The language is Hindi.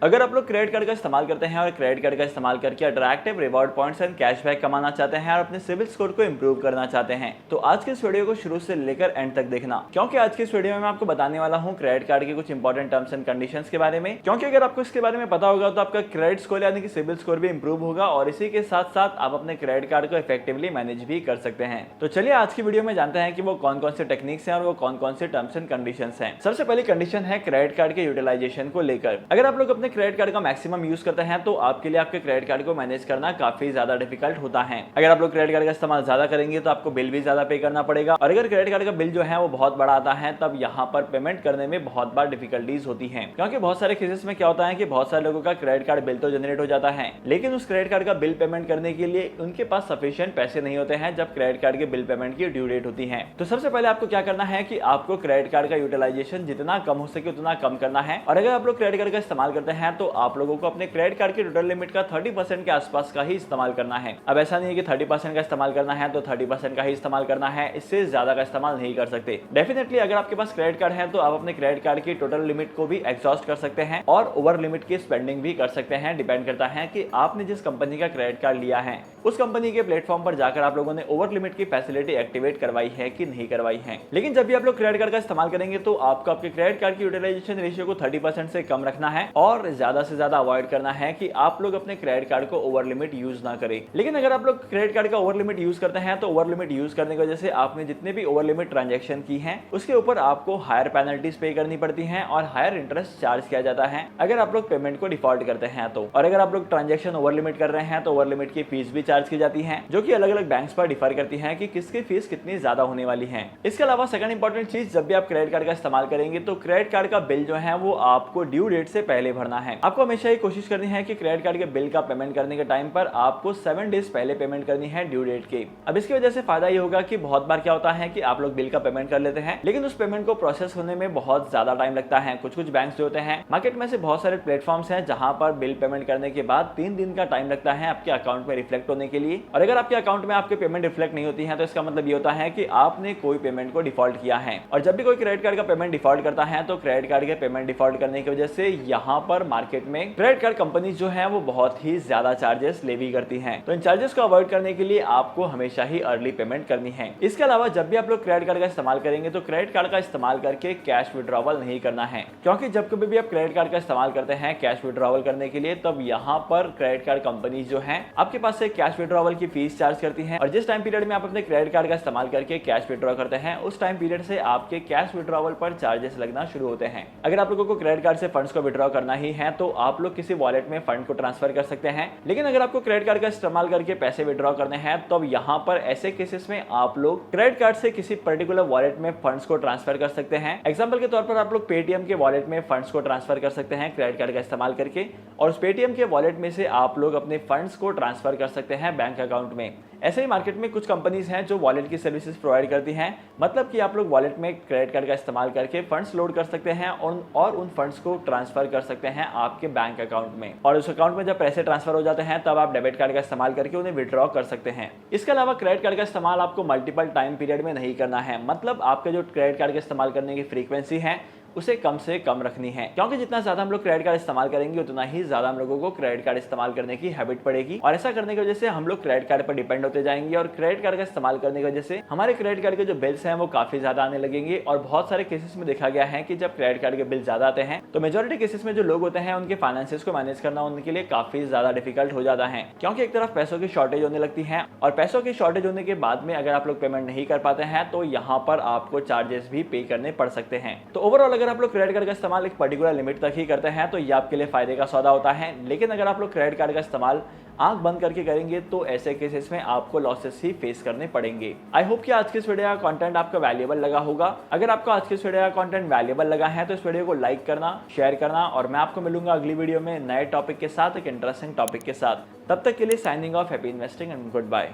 अगर आप लोग क्रेडिट कार्ड का इस्तेमाल करते हैं और क्रेडिट कार्ड का इस्तेमाल करके attractive reward points and cashback कमाना चाहते हैं और अपने सिविल स्कोर को इंप्रूव करना चाहते हैं तो आज के इस वीडियो को शुरू से लेकर एंड तक देखना, क्योंकि आज के इस वीडियो में मैं आपको बताने वाला हूं क्रेडिट कार्ड के कुछ इंपॉर्टेंट टर्म्स एंड कंडीशंस के बारे में। क्योंकि अगर आपको इसके बारे में पता होगा तो आपका क्रेडिट स्कोर यानी कि सिविल स्कोर भी इंप्रूव होगा और इसी के साथ साथ आप अपने क्रेडिट कार्ड को इफेक्टिवली मैनेज भी कर सकते हैं। तो चलिए आज की वीडियो में जानते हैं कि वो कौन कौन से टेक्निक्स हैं और वो कौन कौन से टर्म्स एंड कंडीशंस हैं। सबसे पहली कंडीशन है क्रेडिट कार्ड के यूटिलाइजेशन को लेकर। अगर आप लोग अपने क्रेडिट कार्ड का मैक्सिमम यूज करते हैं तो आपके लिए आपके क्रेडिट कार्ड को मैनेज करना काफी ज्यादा डिफिकल्ट होता है। अगर आप लोग क्रेडिट कार्ड का इस्तेमाल ज्यादा करेंगे तो आपको बिल भी ज्यादा पे करना पड़ेगा और अगर क्रेडिट कार्ड का बिल जो है वो बहुत बड़ा आता है तब यहाँ पर पेमेंट करने में बहुत बार डिफिकल्टीज होती है। क्योंकि बहुत सारे केसेस में क्या होता है कि बहुत सारे लोगों का क्रेडिट कार्ड बिल तो जनरेट हो जाता है लेकिन उस क्रेडिट कार्ड का बिल पेमेंट करने के लिए उनके पास सफिशिएंट पैसे नहीं होते हैं जब क्रेडिट कार्ड के बिल पेमेंट की ड्यू डेट होती है। तो सबसे पहले आपको क्या करना है कि आपको क्रेडिट कार्ड का यूटिलाइजेशन जितना कम हो सके उतना कम करना है। और अगर आप लोग क्रेडिट कार्ड का इस्तेमाल करते हैं तो आप लोगों को अपने क्रेडिट कार्ड की टोटल लिमिट का 30% के आसपास का ही इस्तेमाल करना है। अब ऐसा नहीं है कि 30% का इस्तेमाल करना है तो 30% का ही इस्तेमाल करना है, इससे ज्यादा का इस्तेमाल नहीं कर सकते। डेफिनेटली अगर आपके पास क्रेडिट कार्ड है तो आप अपने क्रेडिट कार्ड की टोटल लिमिट को भी एग्जॉस्ट कर सकते हैं और ओवर लिमिट की स्पेंडिंग भी कर सकते हैं। डिपेंड करता है कि आपने जिस कंपनी का क्रेडिट कार्ड लिया है उस कंपनी के प्लेटफॉर्म पर जाकर आप लोगों ने ओवर लिमिट की फैसिलिटी एक्टिवेट करवाई है कि नहीं करवाई है। लेकिन जब भी आप लोग क्रेडिट कार्ड का इस्तेमाल करेंगे तो आपको आपके क्रेडिट कार्ड की यूटिलाइजेशन रेशियो को 30% से कम रखना है और ज्यादा से ज्यादा अवॉइड करना है कि आप लोग अपने क्रेडिट कार्ड को ओवर लिमिट यूज ना करें। लेकिन अगर आप लोग क्रेडिट कार्ड का ओवर लिमिट यूज करते हैं तो ओवर लिमिट यूज करने की वजह से आपने जितने भी ओवर लिमिट ट्रांजैक्शन की हैं उसके ऊपर आपको हायर पेनल्टीज पे करनी पड़ती हैं और हायर इंटरेस्ट चार्ज किया जाता है अगर आप लोग पेमेंट को डिफॉल्ट करते हैं तो। और अगर आप लोग ट्रांजैक्शन ओवर लिमिट कर रहे हैं तो ओवर लिमिट की फीस भी चार्ज की जाती है जो कि अलग अलग बैंक्स पर डिफर करती है कि किसकी फीस कितनी ज्यादा होने वाली है। इसके अलावा सेकंड इंपॉर्टेंट चीज, जब भी आप क्रेडिट कार्ड का इस्तेमाल करेंगे तो क्रेडिट कार्ड का बिल जो है वो आपको ड्यू डेट से पहले भरना है। आपको हमेशा ये कोशिश करनी है कि क्रेडिट कार्ड के बिल का पेमेंट करने के टाइम पर आपको 7 डेज पहले पेमेंट करनी है ड्यू डेट के। अब इसकी वजह से फायदा ये होगा कि बहुत बार क्या होता है कि आप लोग बिल का पेमेंट कर लेते हैं लेकिन उस पेमेंट को प्रोसेस होने में बहुत ज्यादा टाइम लगता है। कुछ बैंक्स जो होते हैं, मार्केट में से बहुत सारे प्लेटफॉर्म्स हैं जहां पर बिल पेमेंट करने के बाद 3 दिन का टाइम लगता है आपके अकाउंट में रिफ्लेक्ट होने के लिए। और अगर आपके अकाउंट में आपके पेमेंट रिफ्लेक्ट नहीं होती है तो इसका मतलब ये होता है कि आपने कोई पेमेंट को डिफॉल्ट किया है। और जब भी कोई क्रेडिट कार्ड का पेमेंट डिफॉल्ट करता है तो क्रेडिट कार्ड के पेमेंट डिफॉल्ट करने की वजह से यहाँ पर मार्केट में क्रेडिट कार्ड कंपनी जो है वो बहुत ही ज्यादा चार्जेस लेवी करती हैं। तो इन चार्जेस को अवॉइड करने के लिए आपको हमेशा ही अर्ली पेमेंट करनी है। इसके अलावा जब भी आप लोग क्रेडिट कार्ड का इस्तेमाल करेंगे तो क्रेडिट कार्ड का इस्तेमाल करके कैश विड्रॉवल नहीं करना है। क्योंकि जब कभी भी आप क्रेडिट कार्ड का इस्तेमाल करते हैं कैश विड्रॉवल करने के लिए तब यहाँ पर क्रेडिट कार्ड कंपनी जो है आपके पास से कैश विड्रॉवल की फीस चार्ज करती है और जिस टाइम पीरियड में आप अपने क्रेडिट कार्ड का इस्तेमाल करके कैश विड्रॉ करते हैं उस टाइम पीरियड से आपके कैश विड्रॉवल पर चार्जेस लगना शुरू होते हैं। अगर आप लोगों को क्रेडिट कार्ड से फंड्स को विड्रॉ करना ही है तो आप लोग किसी वॉलेट में फंड को ट्रांसफर कर सकते हैं। लेकिन अगर आपको क्रेडिट कार्ड का इस्तेमाल करके पैसे विड्रॉ करने हैं तो यहाँ पर ऐसे केसेस में आप लोग क्रेडिट कार्ड से किसी पर्टिकुलर वॉलेट में फंड्स को ट्रांसफर कर सकते हैं। एग्जांपल के तौर पर आप लोग पेटीएम के वॉलेट में फंड्स को ट्रांसफर कर सकते हैं क्रेडिट कार्ड का इस्तेमाल करके और उस पेटीएम के वॉलेट में से आप लोग अपने फंड्स को ट्रांसफर कर सकते हैं बैंक अकाउंट में। ऐसे ही मार्केट में कुछ कंपनीज हैं जो वॉलेट की सर्विसेज प्रोवाइड करती हैं, मतलब कि आप लोग वॉलेट में क्रेडिट कार्ड का इस्तेमाल करके फंड्स लोड कर सकते हैं और उन फंड्स को ट्रांसफर कर सकते हैं आपके बैंक अकाउंट में और उस अकाउंट में जब पैसे ट्रांसफर हो जाते हैं तब आप डेबिट कार्ड का इस्तेमाल करके उन्हें विड्रॉ कर सकते हैं। इसके अलावा क्रेडिट कार्ड का इस्तेमाल आपको मल्टीपल टाइम पीरियड में नहीं करना है, मतलब आपके जो क्रेडिट कार्ड का इस्तेमाल करने की फ्रीक्वेंसी है उसे कम से कम रखनी है। क्योंकि जितना ज्यादा हम लोग क्रेडिट कार्ड इस्तेमाल करेंगे उतना ही ज्यादा हम लोगों को क्रेडिट कार्ड इस्तेमाल करने की हैबिट पड़ेगी और ऐसा करने की वजह से हम लोग क्रेडिट कार्ड पर डिपेंड होते जाएंगे और क्रेडिट कार्ड का इस्तेमाल करने की वजह से हमारे क्रेडिट कार्ड के जो बिल्स हैं वो काफी ज्यादा आने लगेंगे। और बहुत सारे केसेस में देखा गया है कि जब क्रेडिट कार्ड के बिल ज्यादा आते हैं तो मेजोरिटी केसेस में जो लोग होते हैं उनके फाइनेंसिस को मैनेज करना उनके लिए काफी ज्यादा डिफिकल्ट हो जाता है। क्योंकि एक तरफ पैसों की शॉर्टेज होने लगती है और पैसों की शॉर्टेज होने के बाद में अगर आप लोग पेमेंट नहीं कर पाते हैं तो यहाँ पर आपको चार्जेस भी पे करने पड़ सकते हैं। तो ओवरऑल अगर आप लोग क्रेडिट कार्ड का इस्तेमाल एक पर्टिकुलर लिमिट तक ही करते हैं तो ये आपके लिए फायदे का सौदा होता है। लेकिन अगर आप लोग क्रेडिट कार्ड का इस्तेमाल आंख बंद करके करेंगे तो ऐसे केसेस में आपको लॉसेस ही फेस करने पड़ेंगे। आई होप कि आज के इस वीडियो का कंटेंट आपको वैल्यूएबल लगा होगा। अगर आपको आज के इस वीडियो का कंटेंट वैल्यूएबल लगा है तो इस वीडियो को लाइक करना, शेयर करना और मैं आपको मिलूंगा अगली वीडियो में नए टॉपिक के साथ, एक इंटरेस्टिंग टॉपिक के साथ। तब तक के लिए signing off, happy investing and good bye.